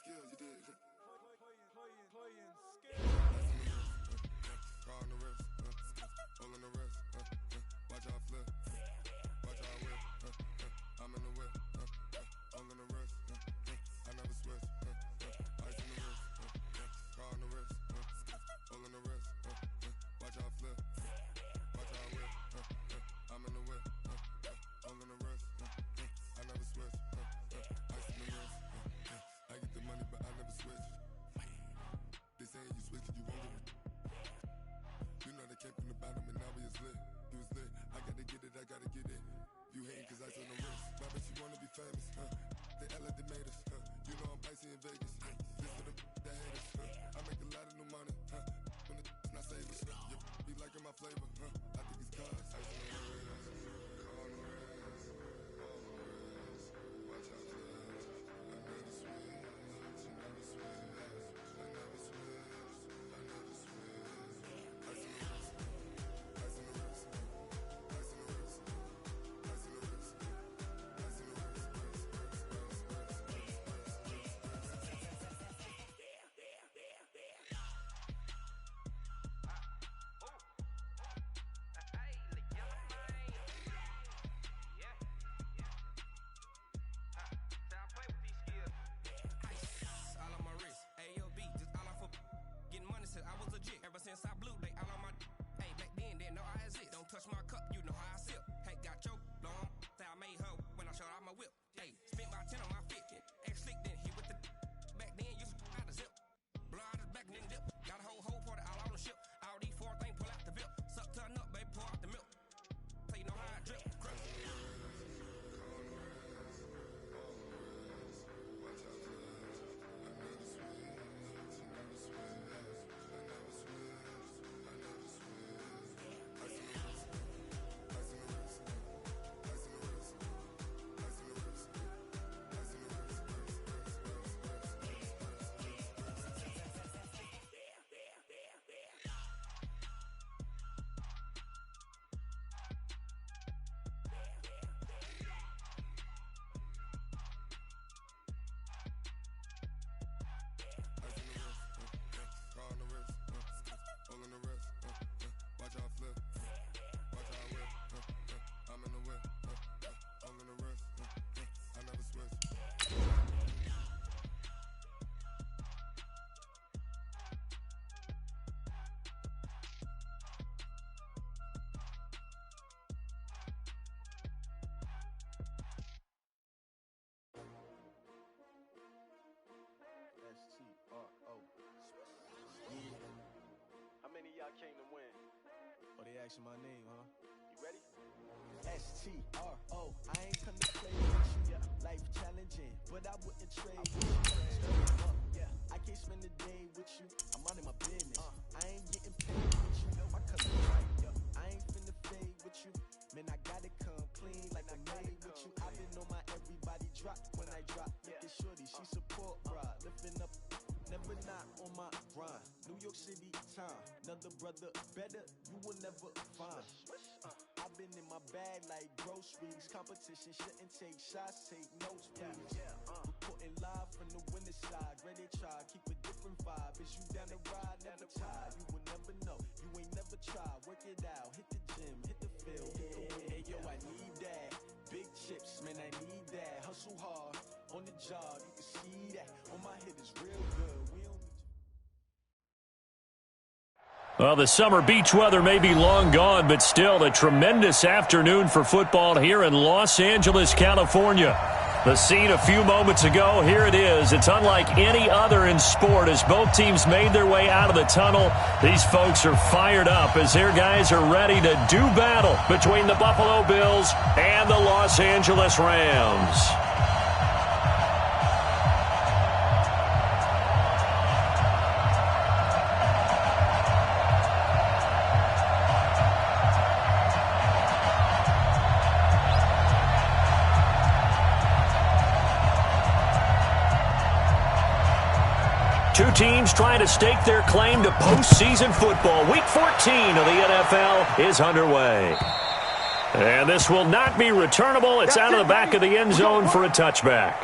skill, you did. All in the wrist, watch out flip, watch out whip, I'm in the whip, all in the wrist, I never switch, ice in the wrist, car on the wrist, all in the wrist, watch out flip, watch out whip, I'm in the whip, all in the wrist, I never switch, ice in the wrist, I get the money but I never switch. They saying you switch it, you won't get it. You know they came from the bottom and now we is lit. You was lit, I gotta get it, I gotta get it. You hating cause I on the wrist. My bitch, you wanna be famous, They Ella, they made us, You know I'm icy in Vegas, This for the that hate us, I make a lot of new money, When the not savers, be liking my flavor, I think it's cause ice on the wrist, on the wrist, on the wrist. Watch out, flash. I never switch, I never switch, I never switch, I never switch. Since I blew, they all on my hey, back then, didn't know I had it. Don't touch my cup, you know how I sip. Hey, got your long, say I made her when I showed out my whip. Hey, spent my 10 on my fit. Ex-slick, then hit with the back then, used to out the zip. Blow out his back, then dip. Got a whole party all on the ship. All these four things, pull out the VIP. Suck, turn up, baby, pour out the milk. So you know how I drip. Crush. Y'all came to win. Oh, they asking my name, huh? You ready? S-T-R-O. I ain't come to play with you. Life challenging, but I wouldn't trade with you. I can't spend a day with you. I'm out of my business. I ain't getting paid with you. My color right. I ain't finna fade with you. Man, I gotta come clean like I made with you. I've been on my everybody drop when I drop. Look at shorty, she support ride. Lifting up, never not on my grind. New York City time. Another brother better, you will never find. I've been in my bag like groceries. Competition shouldn't take shots, take notes, please. Reporting live from the winner side. Ready to try, keep a different vibe. Is you down the ride, never tired. You will never know, you ain't never tried. Work it out, hit the gym, hit the field. Hey yo, I need that. Big chips, man, I need that. Hustle hard, on the job, you can see that. On my head is real good, we don't. Well, the summer beach weather may be long gone, but still a tremendous afternoon for football here in Los Angeles, California. The scene a few moments ago, here it is. It's unlike any other in sport as both teams made their way out of the tunnel. These folks are fired up as their guys are ready to do battle between the Buffalo Bills and the Los Angeles Rams. Two teams trying to stake their claim to postseason football. Week 14 of the NFL is underway. And this will not be returnable. It's out of the back of the end zone for a touchback.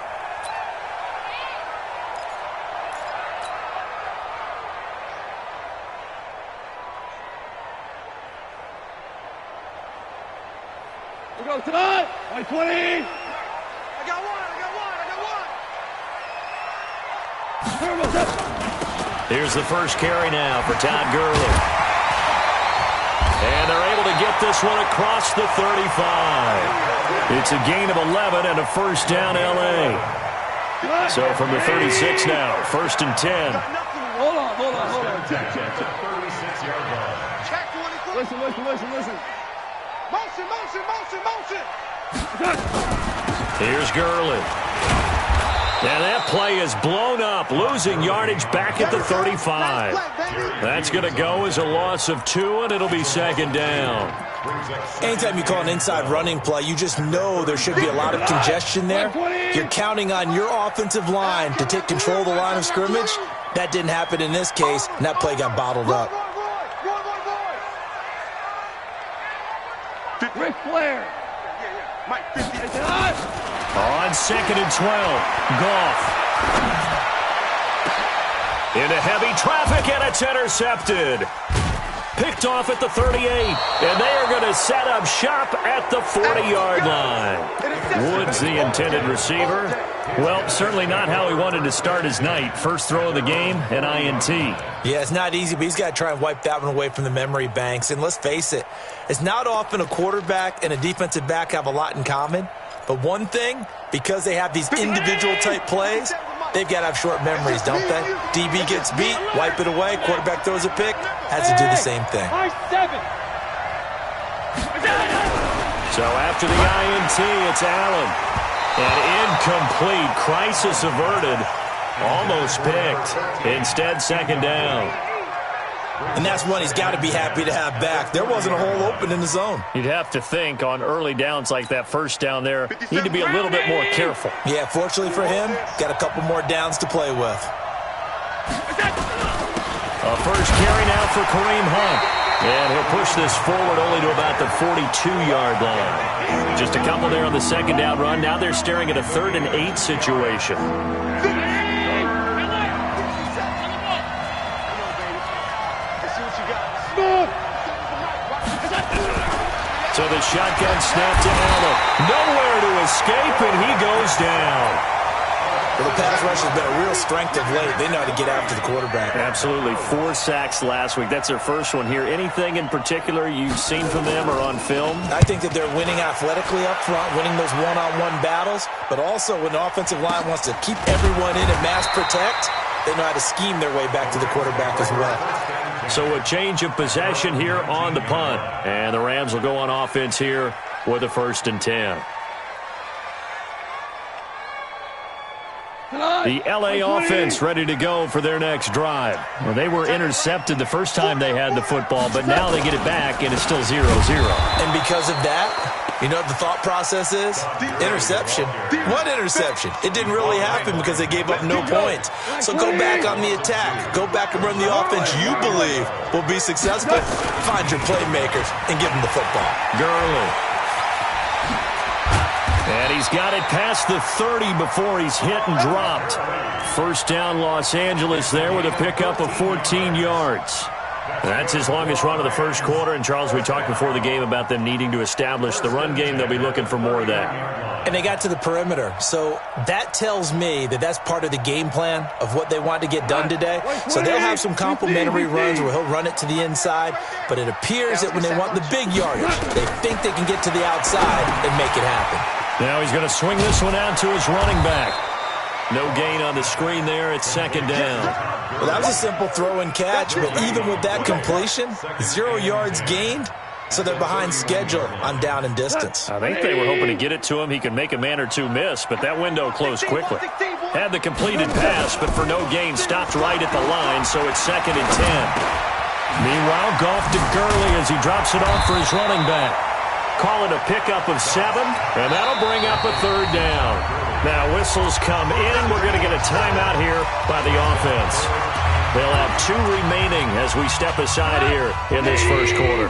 go, Todd. 20. I got one. Here's the first carry now for Todd Gurley. And they're able to get this one across the 35. It's a gain of 11 and a first down, L.A. So from the 36 now, first and 10. Hold on. Check. 36-yard line. Check 24. Listen. Motion. Here's Gurley. And that play is blown up, losing yardage back at the 35. That's going to go as a loss of 2, and it'll be second down. Anytime you call an inside running play, you just know there should be a lot of congestion there. You're counting on your offensive line to take control of the line of scrimmage. That didn't happen in this case, and that play got bottled up. Ric Flair. Mike, 50. On second and 12, Goff. Into heavy traffic, and it's intercepted. Picked off at the 38, and they are going to set up shop at the 40-yard line. Woods, the intended receiver. Well, certainly not how he wanted to start his night. First throw of the game, an INT. Yeah, it's not easy, but he's got to try and wipe that one away from the memory banks. And let's face it, it's not often a quarterback and a defensive back have a lot in common. But one thing, because they have these individual-type plays, they've got to have short memories, don't they? DB gets beat, wipe it away, quarterback throws a pick, has to do the same thing. So after the INT, it's Allen. And incomplete, crisis averted, almost picked. Instead, second down. And that's one he's got to be happy to have back. There wasn't a hole open in the zone. You'd have to think on early downs like that first down there, need to be a little bit more careful. Yeah, fortunately for him, got a couple more downs to play with. A first carry now for Kareem Hunt. And he'll push this forward only to about the 42-yard line. Just a couple there on the second down run. Now they're staring at a 3rd and 8 situation. So the shotgun snap to Allen. Nowhere to escape, and he goes down. Well, the pass rush has been a real strength of late. They know how to get after the quarterback. Absolutely. 4 sacks last week. That's their first one here. Anything in particular you've seen from them or on film? I think that they're winning athletically up front, winning those one-on-one battles, but also when the offensive line wants to keep everyone in and mass protect, they know how to scheme their way back to the quarterback as well. So a change of possession here on the punt. And the Rams will go on offense here with a 1st and 10. The L.A. offense ready to go for their next drive. Well, they were intercepted the first time they had the football, but now they get it back, and it's still 0-0. And because of that, you know what the thought process is? Interception. What interception? It didn't really happen because they gave up no points. So go back on the attack. Go back and run the offense you believe will be successful. Find your playmakers and give them the football. Gurley. And he's got it past the 30 before he's hit and dropped. First down, Los Angeles there with a pickup of 14 yards. That's his longest run of the first quarter. And, Charles, we talked before the game about them needing to establish the run game. They'll be looking for more of that. And they got to the perimeter. So that tells me that that's part of the game plan of what they want to get done today. So they'll have some complimentary runs where he'll run it to the inside. But it appears that when they want the big yardage, they think they can get to the outside and make it happen. Now he's going to swing this one out to his running back. No gain on the screen there. It's second down. Well, that was a simple throw and catch, but even with that completion, 0 yards gained, so they're behind schedule on down and distance. I think they were hoping to get it to him. He could make a man or two miss, but that window closed quickly. Had the completed pass, but for no gain, stopped right at the line, so it's second and 10. Meanwhile, Goff to Gurley as he drops it off for his running back. Call it a pickup of 7, and that'll bring up a 3rd down. Now whistles come in. We're going to get a timeout here by the offense. They'll have 2 remaining as we step aside here in this first quarter.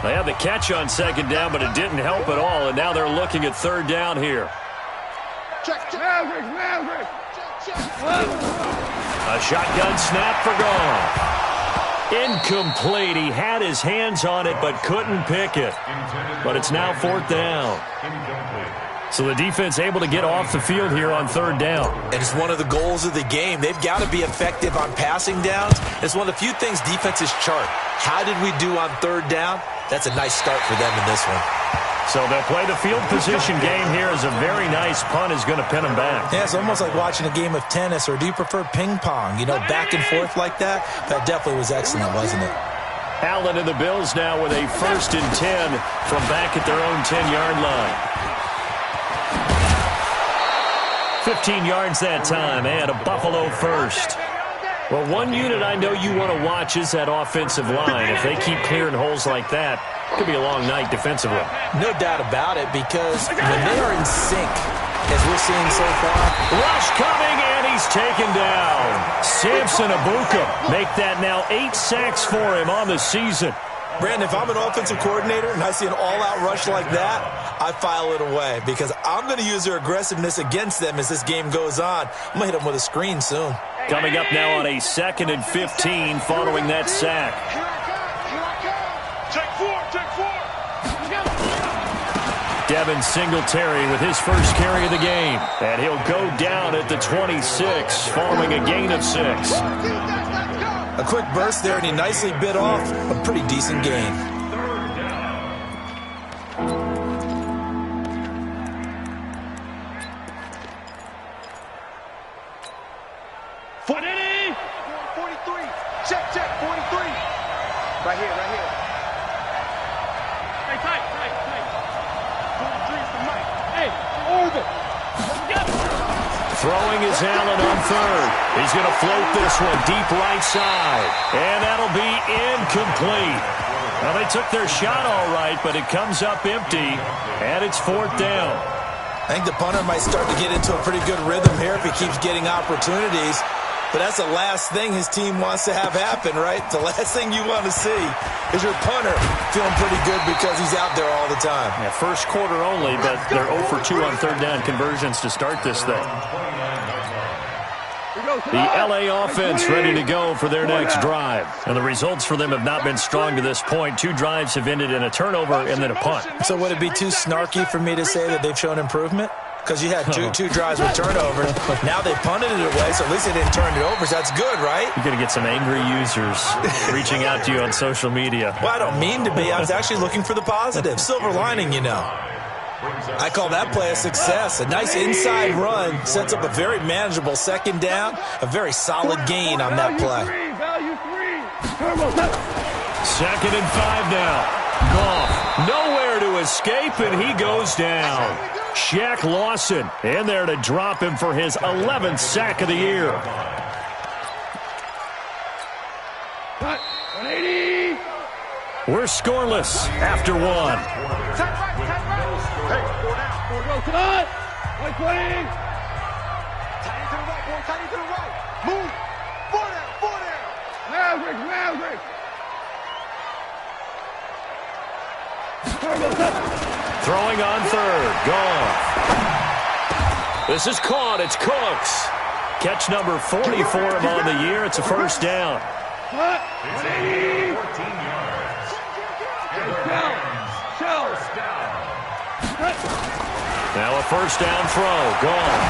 They had the catch on second down, but it didn't help at all, and now they're looking at 3rd down here. A shotgun snap for Goff. Incomplete. He had his hands on it but couldn't pick it. But it's now 4th down. So the defense able to get off the field here on 3rd down. And it's one of the goals of the game. They've got to be effective on passing downs. It's one of the few things defenses chart. How did we do on 3rd down? That's a nice start for them in this one. So they'll play the field position game here as a very nice punt is going to pin them back. Yeah, it's almost like watching a game of tennis, or do you prefer ping pong? You know, back and forth like that? That definitely was excellent, wasn't it? Allen and the Bills now with a 1st and 10 from back at their own 10-yard line. 15 yards that time, and a Buffalo first. Well, one unit I know you want to watch is that offensive line. If they keep clearing holes like that, it could be a long night defensively. No doubt about it, because when they are in sync, as we're seeing so far. Rush coming, and he's taken down. Samson Abuka make that now 8 sacks for him on the season. Brandon, if I'm an offensive coordinator and I see an all-out rush like that, I file it away because I'm going to use their aggressiveness against them as this game goes on. I'm going to hit them with a screen soon. Coming up now on a 2nd and 15 following that sack. Take 4, take 4. Devin Singletary with his first carry of the game. And he'll go down at the 26 following a gain of 6. A quick burst there, and he nicely bit off a pretty decent gain. Check, 43. Right here. Hey, tight. 43 is the mic. Hey, over. Throwing is Allen on 3rd. He's going to float this one deep right side. And that'll be incomplete. Well, they took their shot all right, but it comes up empty, and it's 4th down. I think the punter might start to get into a pretty good rhythm here if he keeps getting opportunities. But that's the last thing his team wants to have happen, right? The last thing you want to see is your punter feeling pretty good because he's out there all the time. Yeah, first quarter only, but they're 0 for 2 on 3rd down conversions to start this thing. The LA offense ready to go for their next drive. And the results for them have not been strong to this point. 2 drives have ended in a turnover and then a punt. So would it be too snarky for me to say that they've shown improvement? Because you had two drives with turnovers. Now they punted it away, so at least they didn't turn it over. So that's good, right? You're going to get some angry users reaching out to you on social media. Well, I don't mean to be. I was actually looking for the positive. Silver lining, you know. I call that play a success. A nice inside run sets up a very manageable 2nd down. A very solid gain on that play. Value 3. 2nd and 5 now. Goff nowhere to escape, and he goes down. Shaq Lawson in there to drop him for his 11th sack of the year. 180. We're scoreless after 1. Hey, 4 down. 4 goes to the 120. Tight into the right, boy. Tight into the right. Move. 4 down. Maverick. Throwing on 3rd. Gone. This is caught. It's Cooks. Catch number 40 for him on the year. It's a 1st down. 180. 14 yards. Shells. Now a 1st down throw. Gone.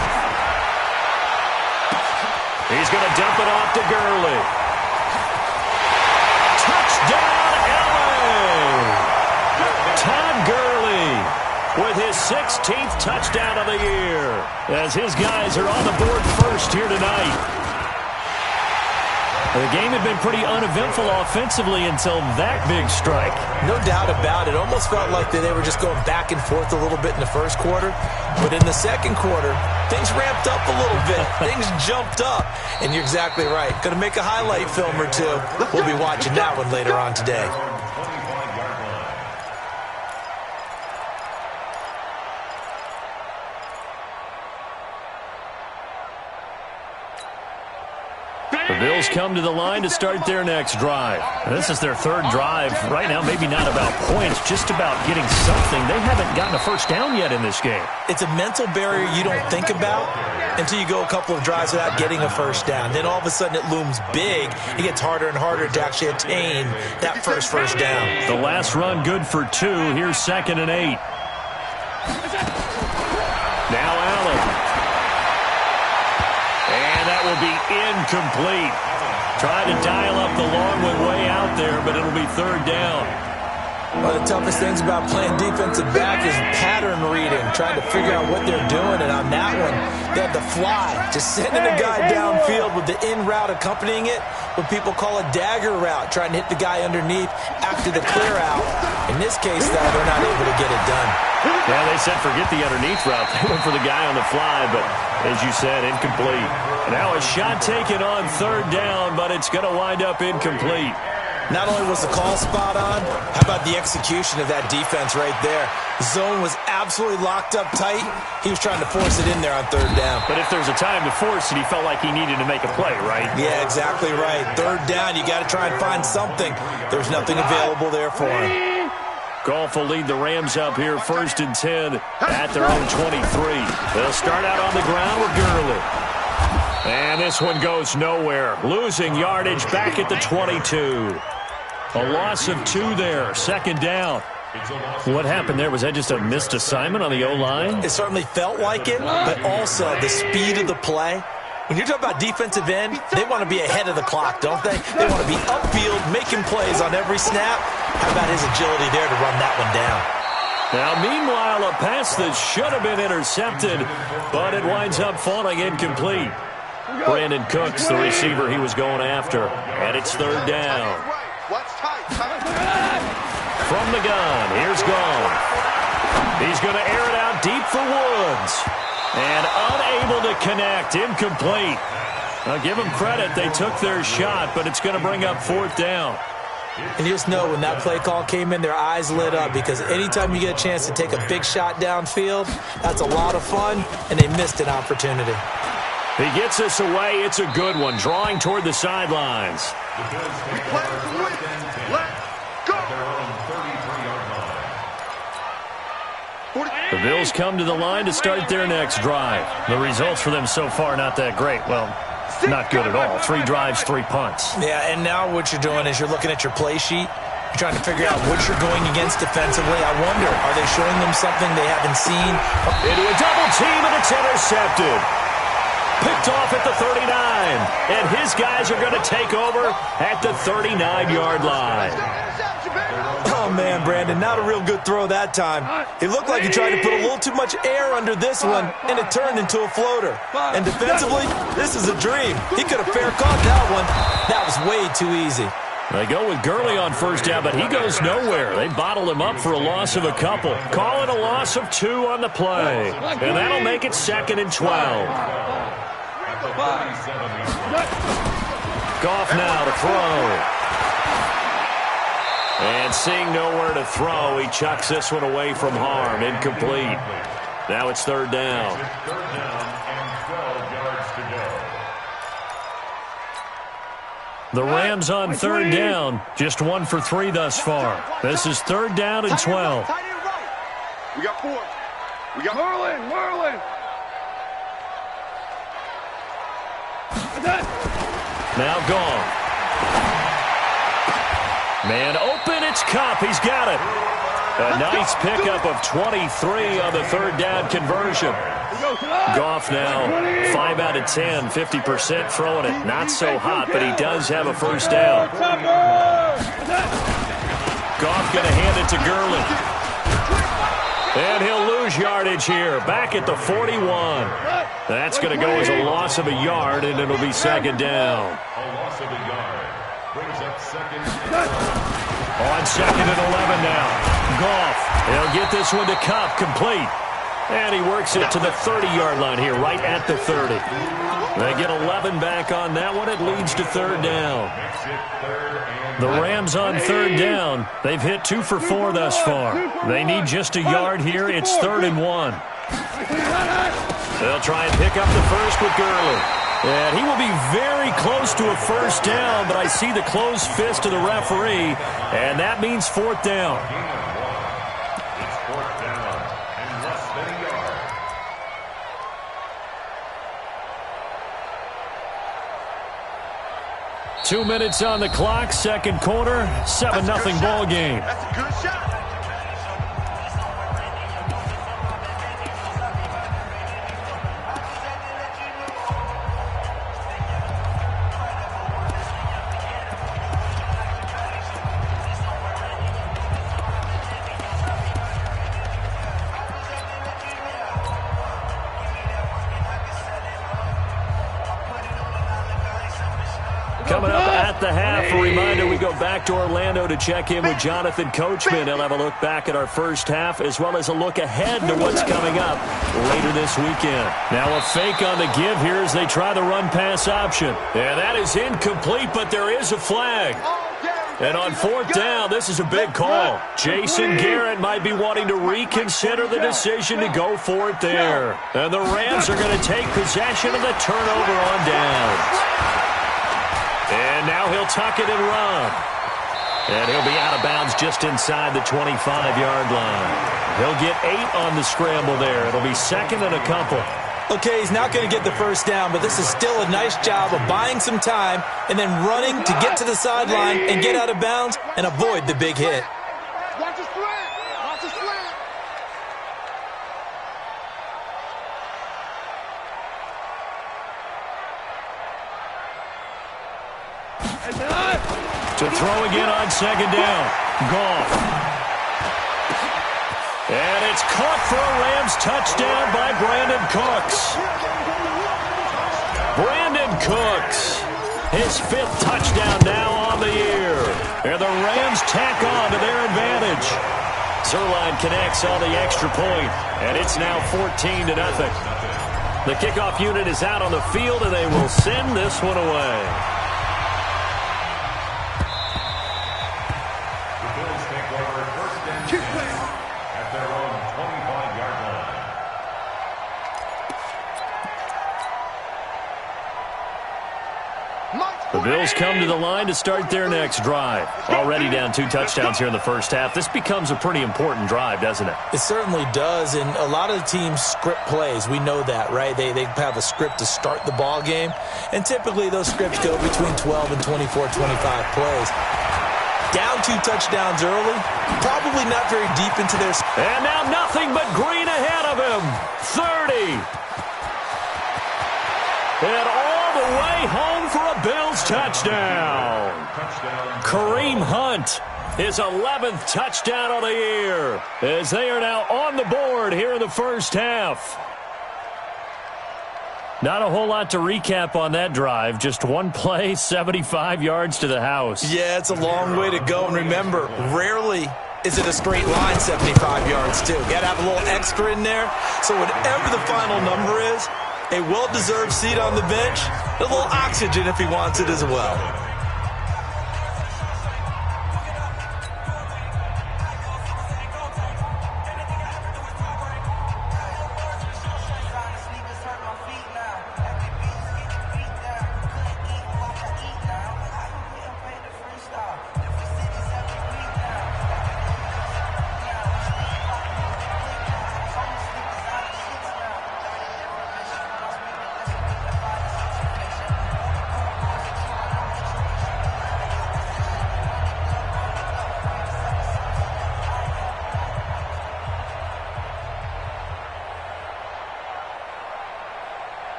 He's going to dump it off to Gurley. Touchdown, LA! Todd Gurley with his 16th touchdown of the year as his guys are on the board first here tonight. The game had been pretty uneventful offensively until that big strike. No doubt about it. Almost felt like they were just going back and forth a little bit in the first quarter. But in the second quarter, things ramped up a little bit. Things jumped up. And you're exactly right. Going to make a highlight film or two. We'll be watching that one later on today. The Bills come to the line to start their next drive. And this is their 3rd drive. Right now, maybe not about points, just about getting something. They haven't gotten a 1st down yet in this game. It's a mental barrier you don't think about until you go a couple of drives without getting a first down. Then all of a sudden it looms big. It gets harder and harder to actually attain that first down. The last run good for 2. Here's 2nd and 8. Now Allen. And that will be incomplete. Try to dial up the long one way out there, but it'll be 3rd down. One of the toughest things about playing defensive back is pattern reading, trying to figure out what they're doing. And on that one, they had to fly, just sending a guy downfield with the in route accompanying it, what people call a dagger route, trying to hit the guy underneath after the clear out. In this case, though, they're not able to get it done. Yeah, they said forget the underneath route. They went for the guy on the fly, but as you said, incomplete. Now a shot taken on 3rd down, but it's going to wind up incomplete. Not only was the call spot on, how about the execution of that defense right there? The zone was absolutely locked up tight. He was trying to force it in there on 3rd down. But if there's a time to force it, he felt like he needed to make a play, right? Yeah, exactly right. 3rd down, you got to try and find something. There's nothing available there for him. Goff will lead the Rams up here 1st and 10 at their own 23. They'll start out on the ground with Gurley. And this one goes nowhere. Losing yardage back at the 22. A loss of 2 there. 2nd down. What happened there? Was that just a missed assignment on the O-line? It certainly felt like it, but also the speed of the play. When you're talking about defensive end, they want to be ahead of the clock, don't they? They want to be upfield, making plays on every snap. How about his agility there to run that one down? Now, meanwhile, a pass that should have been intercepted, but it winds up falling incomplete. Brandon Cooks, the receiver he was going after, and it's 3rd down. From the gun, here's Goff. He's going to air it out deep for Woods. And unable to connect, incomplete. Now, give them credit, they took their shot, but it's going to bring up 4th down. And you just know when that play call came in, their eyes lit up because anytime you get a chance to take a big shot downfield, that's a lot of fun, and they missed an opportunity. He gets us away. It's a good one, drawing toward the sidelines. The Bills come to the line to start their next drive. The results for them so far not that great. Well, not good at all. 3 drives, 3 punts. Yeah, and now what you're doing is you're looking at your play sheet. You're trying to figure out what you're going against defensively. I wonder, are they showing them something they haven't seen? Into a double team, and it's intercepted. Picked off at the 39. And his guys are going to take over at the 39-yard line. Oh, man, Brandon, not a real good throw that time. It looked like he tried to put a little too much air under this one, and it turned into a floater. And defensively, this is a dream. He could have fair caught that one. That was way too easy. They go with Gurley on 1st down, but he goes nowhere. They bottled him up for a loss of a couple. Call it a loss of 2 on the play. And that'll make it 2nd and 12. Goff now to throw. And seeing nowhere to throw, he chucks this one away from harm. Incomplete. Now it's 3rd down. The Rams on 3rd down. Just 1 for 3 thus far. This is 3rd down and 12. We got 4. We got Merlin. Now Goff. Man open, it's Kupp. He's got it. A nice pickup of 23 on the 3rd down conversion. Goff now 5 out of 10, 50% throwing it. Not so hot, but he does have a 1st down. Goff going to hand it to Gurley. And he'll lose yardage here. Back at the 41. That's going to go as a loss of a yard, and it'll be 2nd down. A loss of a yard. Brings up 2nd. On 2nd and 11 now. Goff. He'll get this one to Kupp, complete. And he works it to the 30-yard line here, right at the 30. They get 11 back on that one. It leads to 3rd down. The Rams on 3rd down. They've hit 2 for 4 thus far. They need just a yard here. It's 3rd and 1. They'll try and pick up the first with Gurley. And he will be very close to a 1st down, but I see the closed fist of the referee, and that means 4th down. It's 4th down and less than a yard. 2 minutes on the clock, second quarter, 7-0 ball game. That's a good shot. Coming up at the half, a reminder, we go back to Orlando to check in with Jonathan Coachman. He'll have a look back at our first half as well as a look ahead to what's coming up later this weekend. Now a fake on the give here as they try the run-pass option. Yeah, that is incomplete, but there is a flag. And on fourth down, this is a big call. Jason Garrett might be wanting to reconsider the decision to go for it there. And the Rams are going to take possession of the turnover on downs. And now he'll tuck it and run. And he'll be out of bounds just inside the 25-yard line. He'll get 8 on the scramble there. It'll be second and a couple. Okay, he's not going to get the first down, but this is still a nice job of buying some time and then running to get to the sideline and get out of bounds and avoid the big hit. Watch the slant. Watch the slant. To throw again on second down. Goff. And it's caught for a Rams touchdown by Brandon Cooks. Brandon Cooks, his 5th touchdown now on the year. And the Rams tack on to their advantage. Zerline connects on the extra point, and it's now 14-0. The kickoff unit is out on the field, and they will send this one away. The Bills come to the line to start their next drive. Already down 2 touchdowns here in the first half. This becomes a pretty important drive, doesn't it? It certainly does, and a lot of the teams script plays. We know that, right? They have a script to start the ball game, and typically those scripts go between 12 and 24, 25 plays. Down 2 touchdowns early, probably not very deep into their... And now nothing but green ahead of him. 30. And all the way home for a Bills touchdown. Kareem Hunt, his 11th touchdown of the year, as they are now on the board here in the first half. Not a whole lot to recap on that drive. Just one play, 75 yards to the house. Yeah, it's a long way to go. And remember, rarely is it a straight line 75 yards, too. Got to have a little extra in there. So whatever the final number is, a well-deserved seat on the bench, a little oxygen if he wants it as well.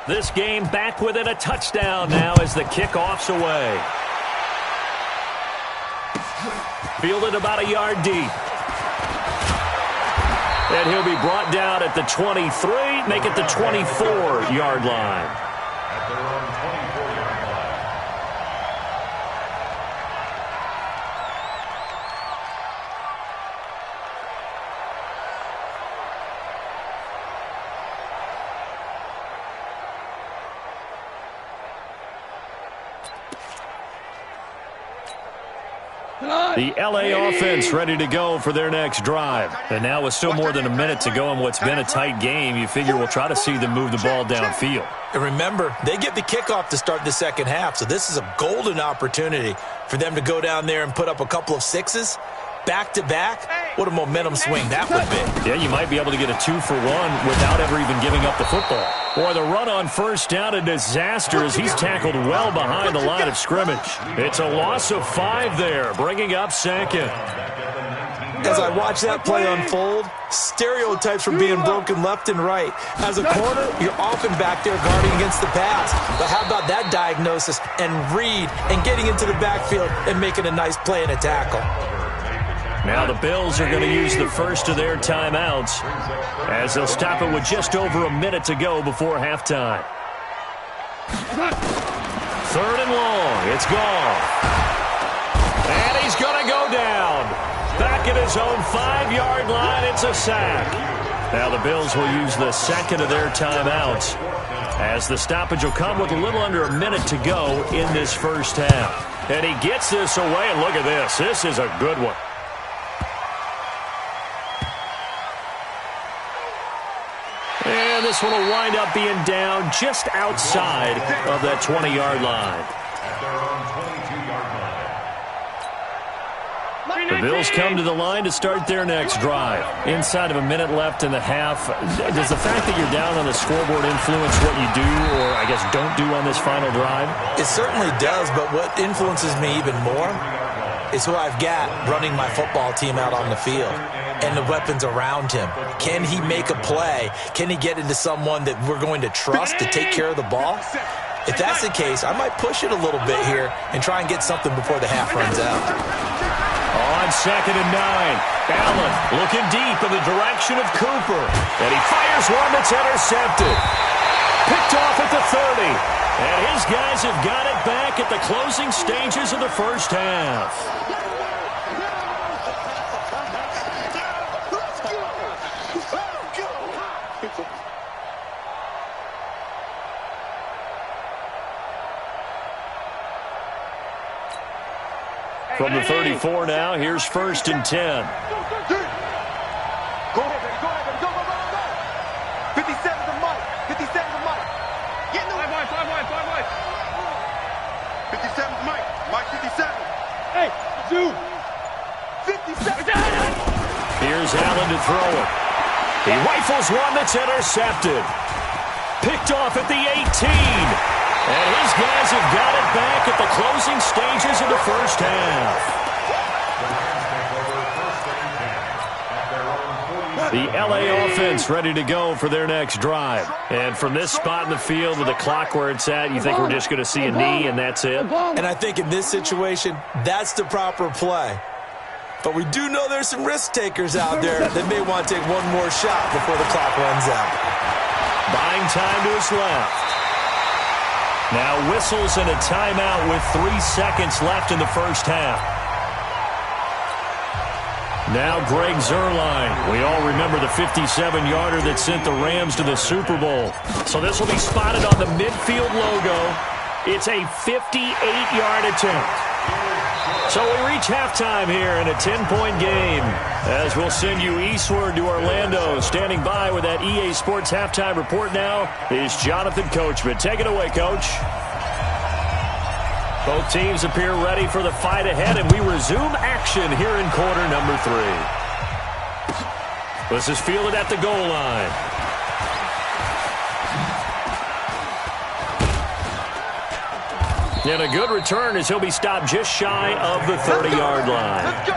This game back within a touchdown now as the kickoff's away. Fielded about a yard deep. And he'll be brought down at the 23, make it the 24-yard line. At their own 24-yard line. The LA offense ready to go for their next drive. And now with still more than a minute to go in what's been a tight game, you figure we'll try to see them move the ball downfield. And remember, they get the kickoff to start the second half, so this is a golden opportunity for them to go down there and put up a couple of sixes. Back-to-back, what a momentum swing that would be. Yeah, you might be able to get a 2-for-1 without ever even giving up the football. Boy, the run on first down, a disaster as he's tackled well behind the line of scrimmage. It's a loss of 5 there, bringing up second. As I watch that play unfold, stereotypes were being broken left and right. As a corner, you're often back there guarding against the pass. But how about that diagnosis and read and getting into the backfield and making a nice play and a tackle? Now the Bills are going to use the first of their timeouts as they'll stop it with just over a minute to go before halftime. 3rd and long. It's gone. And he's going to go down. Back at his own 5-yard line, it's a sack. Now the Bills will use the second of their timeouts as the stoppage will come with a little under a minute to go in this first half. And he gets this away, and look at this. This is a good one. And this one will wind up being down just outside of that 20-yard line. The Bills come to the line to start their next drive. Inside of a minute left in the half, does the fact that you're down on the scoreboard influence what you do or, I guess, don't do on this final drive? It certainly does, but what influences me even more is who I've got running my football team out on the field and the weapons around him. Can he make a play? Can he get into someone that we're going to trust to take care of the ball? If that's the case, I might push it a little bit here and try and get something before the half runs out. On 2nd and 9, Allen looking deep in the direction of Cooper. And he fires one that's intercepted. Picked off at the 30. And his guys have got it back at the closing stages of the first half. From the 34 now, here's 1st and 10. Go ahead, baby. Go, go, go, go. 57 to Mike. 57 to Mike. Get in the way. 5 wide. 57 to Mike. Mike 57. Hey, dude. 57. Here's Allen to throw it. He rifles one that's intercepted. Picked off at the 18. And his guys have got it back at the closing stages of the first half. The LA offense ready to go for their next drive. And from this spot in the field with the clock where it's at, you think we're just going to see a knee and that's it? And I think in this situation, that's the proper play. But we do know there's some risk takers out there that may want to take one more shot before the clock runs out. Buying time to his left. Now whistles and a timeout with 3 seconds left in the first half. Now Greg Zuerlein. We all remember the 57-yarder that sent the Rams to the Super Bowl. So this will be spotted on the midfield logo. It's a 58-yard attempt. So we reach halftime here in a 10-point game. As we'll send you eastward to Orlando. Standing by with that EA Sports halftime report now is Jonathan Coachman. Take it away, Coach. Both teams appear ready for the fight ahead, and we resume action here in quarter number 3. This is fielded at the goal line. And a good return as he'll be stopped just shy of the 30-yard line. Let's go.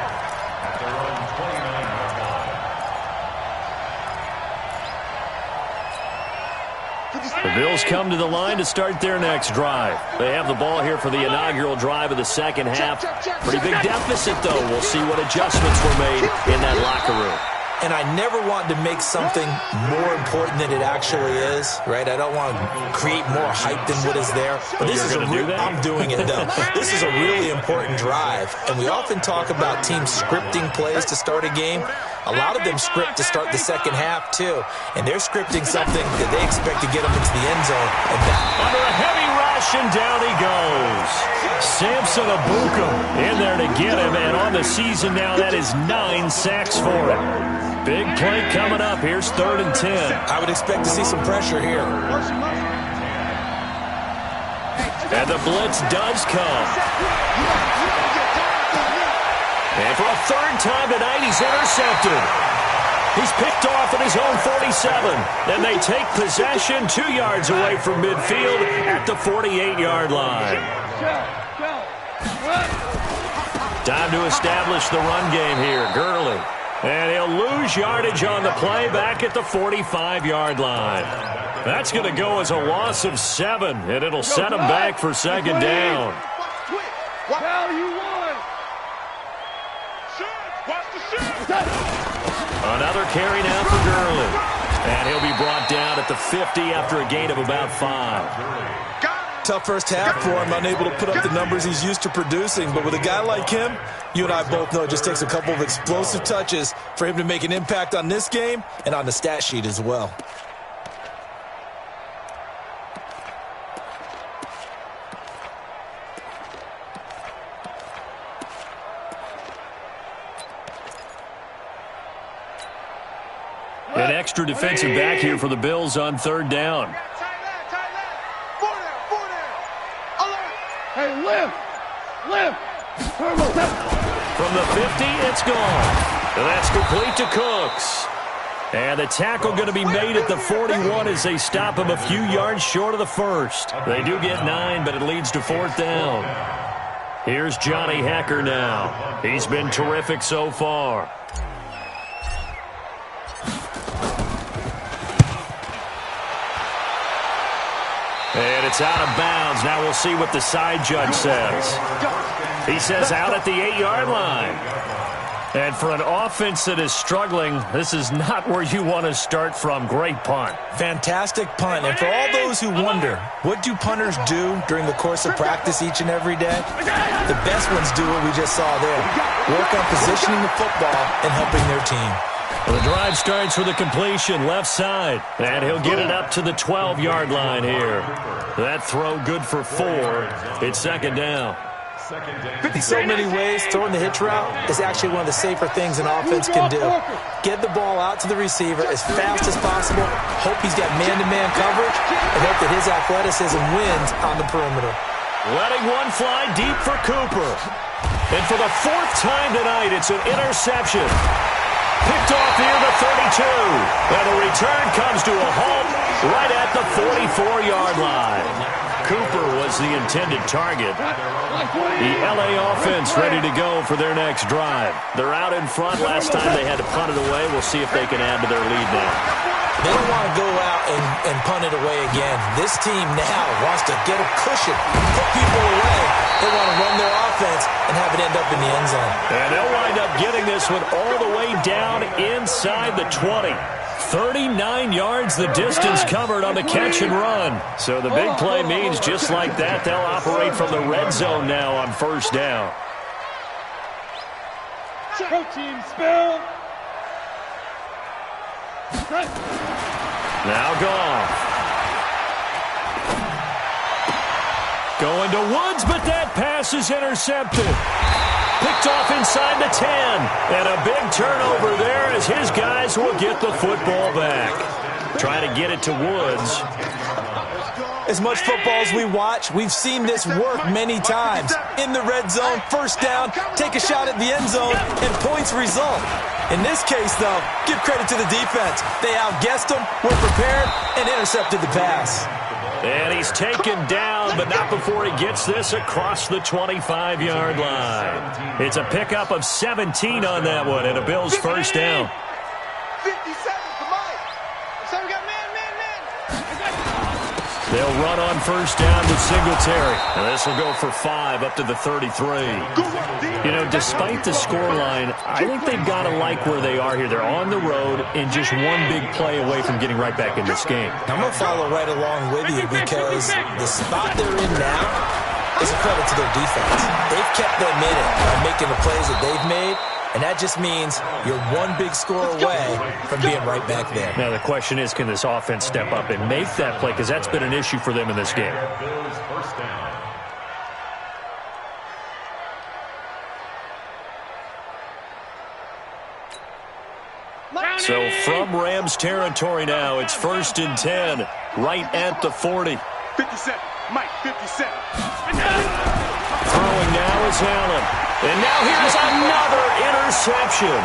The Bills come to the line to start their next drive. They have the ball here for the inaugural drive of the second half. Pretty big deficit, though. We'll see what adjustments were made in that locker room. And I never want to make something more important than it actually is, right? I don't want to create more hype than what is there. But this is I'm doing it, though. This is a really important drive. And we often talk about teams scripting plays to start a game. A lot of them script to start the second half, too. And they're scripting something that they expect to get them into the end zone. And that under a heavy rush. possession. Down he goes. Samson Abuka in there to get him, and on the season now, that is 9 sacks for him. Big play coming up. Here's 3rd and 10. I would expect to see some pressure here. And the blitz does come. And for a 3rd time tonight, he's intercepted. He's picked off at his own 47. And they take possession 2 yards away from midfield at the 48-yard line. Time to establish the run game here. Gurley. And he'll lose yardage on the play back at the 45-yard line. That's going to go as a loss of 7, and it'll set him back for 2nd down. Another carry now for Gurley. And he'll be brought down at the 50 after a gain of about 5. Tough first half for him, unable to put up the numbers he's used to producing. But with a guy like him, you and I both know it just takes a couple of explosive touches for him to make an impact on this game and on the stat sheet as well. An extra defensive back here for the Bills on 3rd down. Hey, lift! From the 50, it's gone. And that's complete to Cooks. And the tackle going to be made at the 41 as they stop him a few yards short of the 1st. They do get 9, but it leads to 4th down. Here's Johnny Hekker now. He's been terrific so far. And it's out of bounds. Now we'll see what the side judge says. He says out at the 8-yard line. And for an offense that is struggling, this is not where you want to start from. Great punt. Fantastic punt. And for all those who wonder, what do punters do during the course of practice each and every day? The best ones do what we just saw there. Work on positioning the football and helping their team. Well, the drive starts with a completion left side. And he'll get it up to the 12-yard line here. That throw good for 4. It's 2nd down. In so many ways, throwing the hitch route is actually one of the safer things an offense can do. Get the ball out to the receiver as fast as possible, hope he's got man-to-man coverage, and hope that his athleticism wins on the perimeter. Letting one fly deep for Cooper. And for the 4th time tonight, it's an interception. Picked off near the 32. And the return comes to a halt right at the 44-yard line. Cooper was the intended target. The L.A. offense ready to go for their next drive. They're out in front. Last time they had to punt it away. We'll see if they can add to their lead now. They don't want to go out and punt it away again. This team now wants to get a cushion, put people away. They want to run their offense and have it end up in the end zone. And they'll wind up getting this one all the way down inside the 20. 39 yards the distance covered on the catch and run. So the big play means just like that, they'll operate from the red zone now on 1st down. Go team, spell! Now Goff. Going to Woods, but that pass is intercepted. Picked off inside the 10. And a big turnover there as his guys will get the football back. Trying to get it to Woods. As much football as we watch, we've seen this work many times. In the red zone, 1st down, take a shot at the end zone, and points result. In this case, though, give credit to the defense. They outguessed them, were prepared, and intercepted the pass. And he's taken down, but not before he gets this across the 25-yard line. It's a pickup of 17 on that one, and a Bills 1st down. 57 for Mike. So we got man. They'll run on 1st down with Singletary. And this will go for 5 up to the 33. You know, despite the scoreline, I think they've got to like where they are here. They're on the road and just one big play away from getting right back in this game. I'm going to follow right along with you because the spot they're in now is a credit to their defense. They've kept them in it by making the plays that they've made, And that just means you're one big score away from being right back there. Now the question is, can this offense step up and make that play? Because that's been an issue for them in this game. Bills first down. So from Rams territory now, it's 1st and 10, right at the 40. 57, Mike, 57. Throwing now is Allen. And now here's another interception.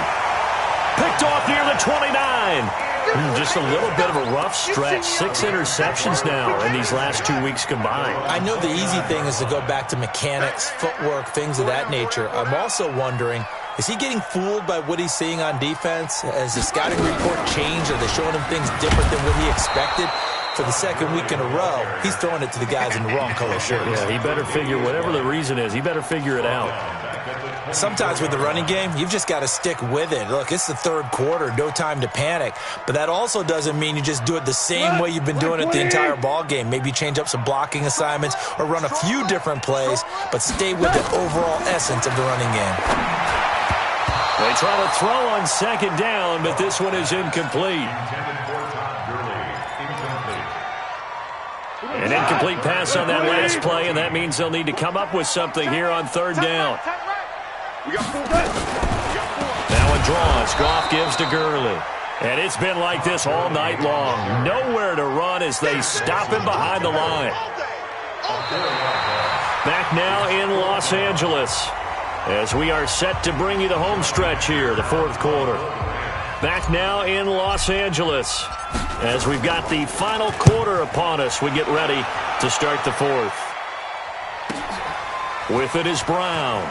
Picked off near the 29. Just a little bit of a rough stretch. 6 interceptions now in these last 2 weeks combined. I know the easy thing is to go back to mechanics, footwork, things of that nature. I'm also wondering, is he getting fooled by what he's seeing on defense? Has the scouting report changed? Are they showing him things different than what he expected? For the second week in a row, he's throwing it to the guys in the wrong color shirts. Yeah, he better figure, whatever the reason is, he better figure it out. Sometimes with the running game, you've just got to stick with it. Look, it's the third quarter, no time to panic. But that also doesn't mean you just do it the same way you've been doing it the entire ball game. Maybe you change up some blocking assignments or run a few different plays, but stay with the overall essence of the running game. They try to throw on second down, but this one is incomplete. An incomplete pass on that last play, and that means they'll need to come up with something here on third down. Now it draws. Goff gives to Gurley. And it's been like this all night long. Nowhere to run as they stop him behind the line. Back now in Los Angeles as we are set to bring you the home stretch here, the fourth quarter. Back now in Los Angeles as we've got the final quarter upon us. We get ready to start the fourth. With it is Brown.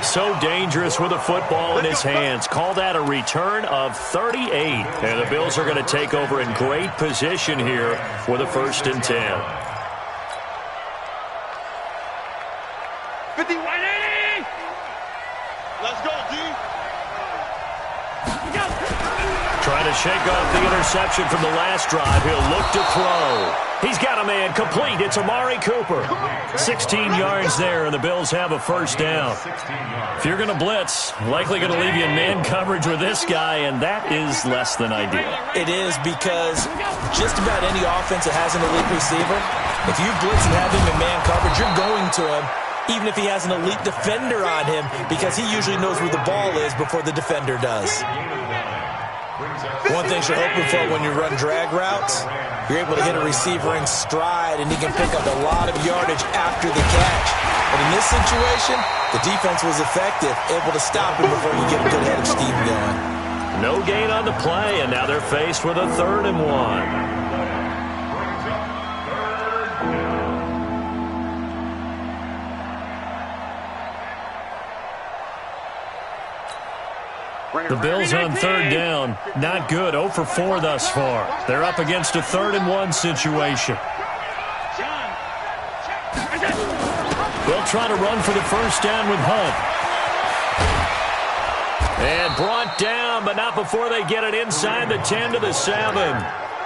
So dangerous with a football in his hands. Call that a return of 38. And the Bills are going to take over in great position here with a 1st and 10. 51-80! Let's go, D! Trying to shake off the interception from the last drive. He'll look to throw. He's got a man complete. It's Amari Cooper. 16 yards there, and the Bills have a 1st down. If you're going to blitz, likely going to leave you in man coverage with this guy, and that is less than ideal. It is, because just about any offense that has an elite receiver, if you blitz and have him in man coverage, you're going to him, even if he has an elite defender on him, because he usually knows where the ball is before the defender does. One thing you're hoping for when you run drag routes, you're able to hit a receiver in stride, and he can pick up a lot of yardage after the catch. But in this situation, the defense was effective, able to stop him before you get a good head of steam going. No gain on the play, and now they're faced with a 3rd and 1. The Bills on 3rd down. Not good. 0 for 4 thus far. They're up against a 3rd and 1 situation. They'll try to run for the 1st down with Hunt. And brought down, but not before they get it inside the 10 to the 7.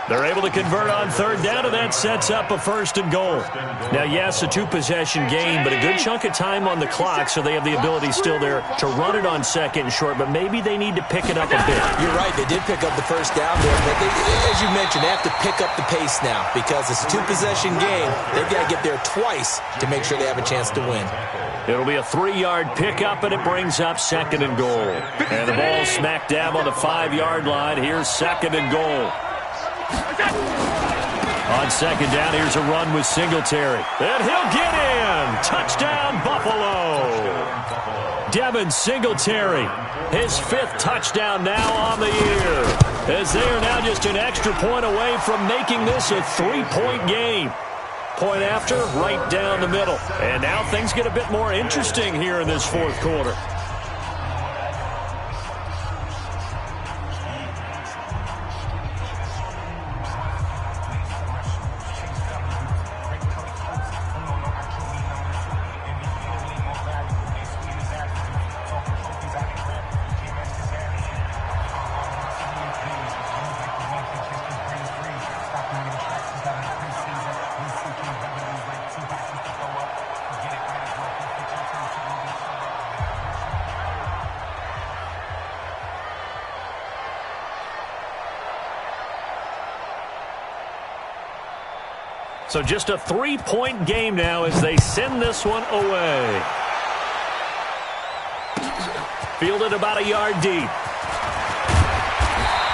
They're able to convert on 3rd down, and that sets up a 1st and goal. Now, yes, a 2-possession game, but a good chunk of time on the clock, so they have the ability still there to run it on 2nd and short, but maybe they need to pick it up a bit. You're right, they did pick up the 1st down there, but as you mentioned, they have to pick up the pace now, because it's a 2-possession game. They've got to get there twice to make sure they have a chance to win. It'll be a 3-yard pickup, and it brings up 2nd and goal. And the ball smack dab on the 5-yard line. Here's 2nd and goal. On 2nd down, here's a run with Singletary. And he'll get in! Touchdown, Buffalo! Devin Singletary, his 5th touchdown now on the year, as they are now just an extra point away from making this a 3-point game. Point after, right down the middle. And now things get a bit more interesting here in this 4th quarter. So just a 3-point game now as they send this one away. Fielded about a yard deep.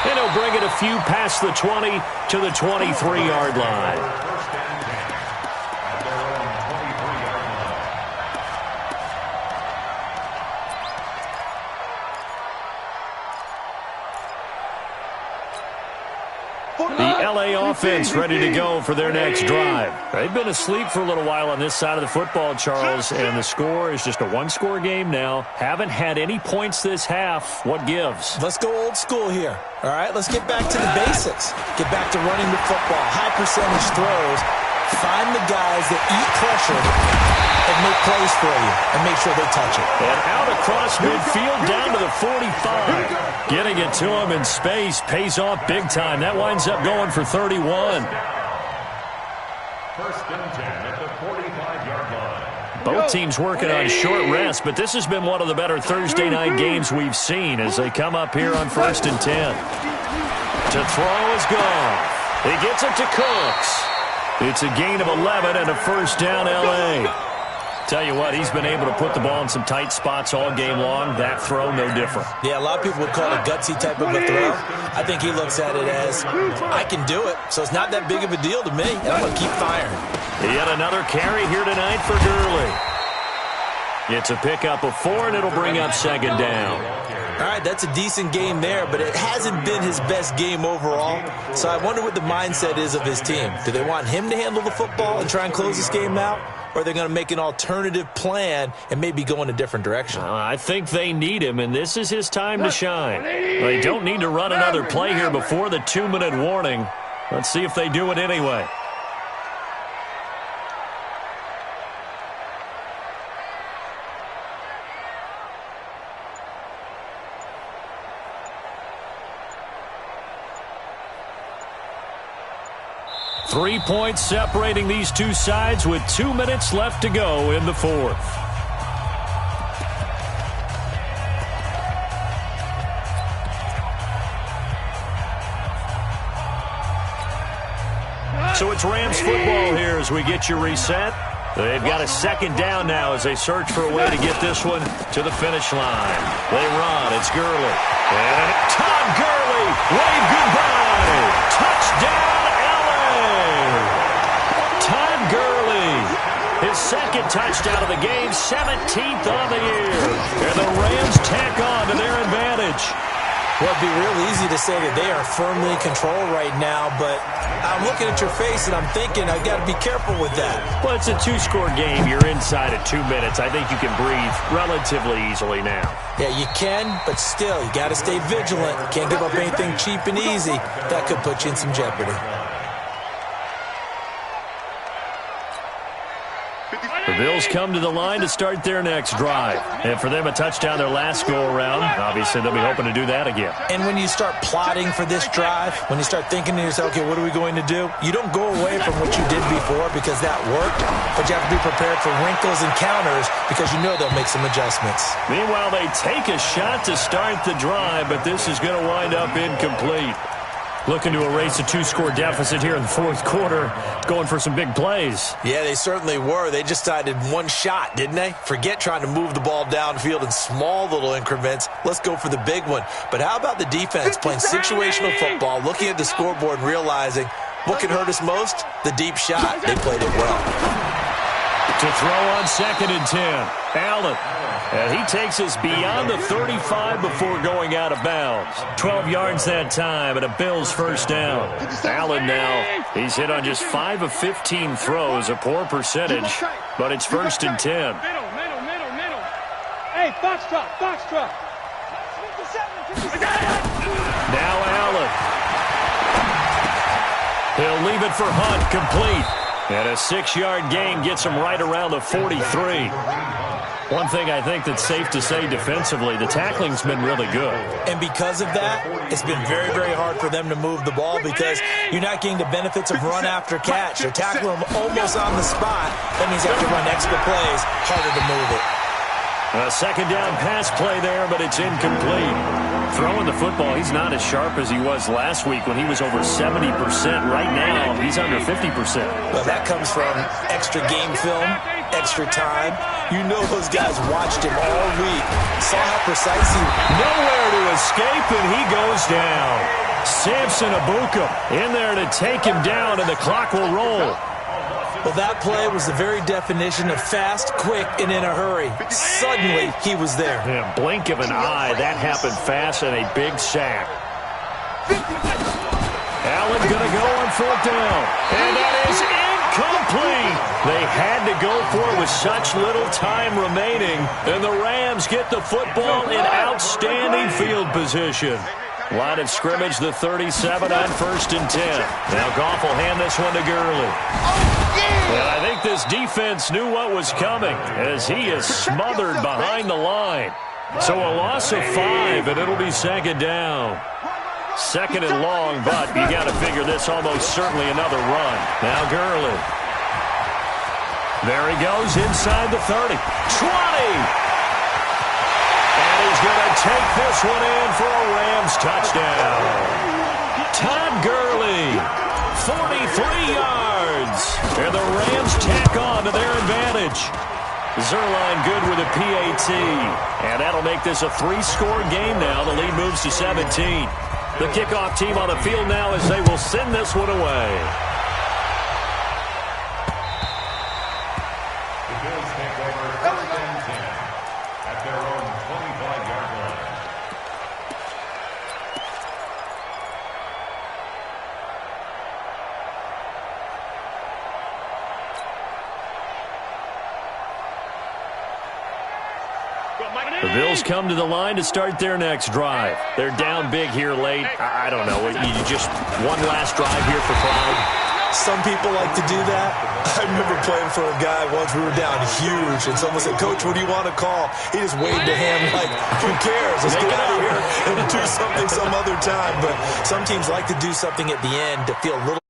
And he'll bring it a few past the 20 to the 23-yard line. The LA offense ready to go for their next drive. They've been asleep for a little while on this side of the football, Charles, and the score is just a one-score game now. Haven't had any points this half. What gives? Let's go old school here. All right, let's get back to the basics. Get back to running the football, high percentage throws. Find the guys that eat pressure and make plays for you and make sure they touch it. And out across midfield down to the 45. Getting it to him in space pays off big time. That winds up going for 31. First and 10 at the 45-yard line. Both teams working on short rest, but this has been one of the better Thursday night games we've seen as they come up here on 1st and 10. To throw is gone. He gets it to Cooks. It's a gain of 11 and a first down, L.A. Tell you what, he's been able to put the ball in some tight spots all game long. That throw, no different. Yeah, a lot of people would call it a gutsy type of a throw. I think he looks at it as, I can do it, so it's not that big of a deal to me, and I'm going to keep firing. Yet another carry here tonight for Gurley. It's a pickup of 4, and it'll bring up second down. All right, that's a decent game there, but it hasn't been his best game overall. So I wonder what the mindset is of his team. Do they want him to handle the football and try and close this game out? Or are they going to make an alternative plan and maybe go in a different direction? I think they need him, and this is his time to shine. They don't need to run another play here before the 2-minute warning. Let's see if they do it anyway. Three points separating these two sides with 2 minutes left to go in the fourth. So it's Rams football here as we get you reset. They've got a second down now as they search for a way to get this one to the finish line. They run. It's Gurley. And Todd Gurley, wave goodbye. Touchdown. Todd Gurley, his second touchdown of the game, 17th on the year. And the Rams tack on to their advantage. Well, it'd be real easy to say that they are firmly in control right now, but I'm looking at your face and I'm thinking I've got to be careful with that. Well, it's a 2-score game. You're inside at 2 minutes. I think you can breathe relatively easily now. Yeah, you can, but still, you got to stay vigilant. Can't give up anything cheap and easy. That could put you in some jeopardy. The Bills come to the line to start their next drive. And for them, a touchdown their last go-around. Obviously, they'll be hoping to do that again. And when you start plotting for this drive, when you start thinking to yourself, okay, what are we going to do? You don't go away from what you did before because that worked, but you have to be prepared for wrinkles and counters because you know they'll make some adjustments. Meanwhile, they take a shot to start the drive, but this is going to wind up incomplete. Looking to erase a 2-score deficit here in the fourth quarter, going for some big plays. Yeah, they certainly were. They just decided one shot, didn't they? Forget trying to move the ball downfield in small little increments. Let's go for the big one. But how about the defense playing situational football, looking at the scoreboard and realizing what can hurt us most? The deep shot. They played it well. To throw on 2nd and 10, Allen. And he takes us beyond the 35 before going out of bounds. 12 yards that time and a Bills first down. Allen now, he's hit on just 5 of 15 throws, a poor percentage, but it's 1st and 10. Middle. Hey, Foxtrot. Now Allen. He'll leave it for Hunt, complete. And a 6-yard gain gets him right around the 43. One thing I think that's safe to say defensively, the tackling's been really good. And because of that, it's been very, very hard for them to move the ball because you're not getting the benefits of run after catch. You're tackling them almost on the spot. That means you have to run extra plays, harder to move it. A second down pass play there, but it's incomplete. Throwing the football, he's not as sharp as he was last week when he was over 70%. Right now, he's under 50%. Well, that comes from extra game film, extra time. You know those guys watched him all week. Saw how precise he was. Nowhere to escape, and he goes down. Samson Abuka in there to take him down, and the clock will roll. Well, that play was the very definition of fast, quick, and in a hurry. Suddenly, he was there. Yeah, blink of an eye. That happened fast and a big sack. Allen going to go on 4th down. And that is incomplete. They had to go for it with such little time remaining. And the Rams get the football in outstanding field position. Line of scrimmage, the 37 on 1st and 10. Now Goff will hand this one to Gurley. And I think this defense knew what was coming as he is smothered behind the line. So a loss of 5, and it'll be 2nd down. 2nd and long, but you got to figure this almost certainly another run. Now Gurley. There he goes inside the 30. 20! And he's going to take this one in for a Rams touchdown. Todd Gurley, 43 yards. And the Rams tack on to their advantage. Zerline good with a PAT. And that'll make this a 3-score game now. The lead moves to 17. The kickoff team on the field now as they will send this one away. The Bills take over 1st and 10 at their own 25-yard line. The Bills come to the line to start their next drive. They're down big here late. I don't know. You just one last drive here for pride. Some people like to do that. I remember playing for a guy once. We were down huge, and someone said, "Coach, what do you want to call?" He just waved a hand like, "Who cares? Let's get out of here and do something some other time." But some teams like to do something at the end to feel a little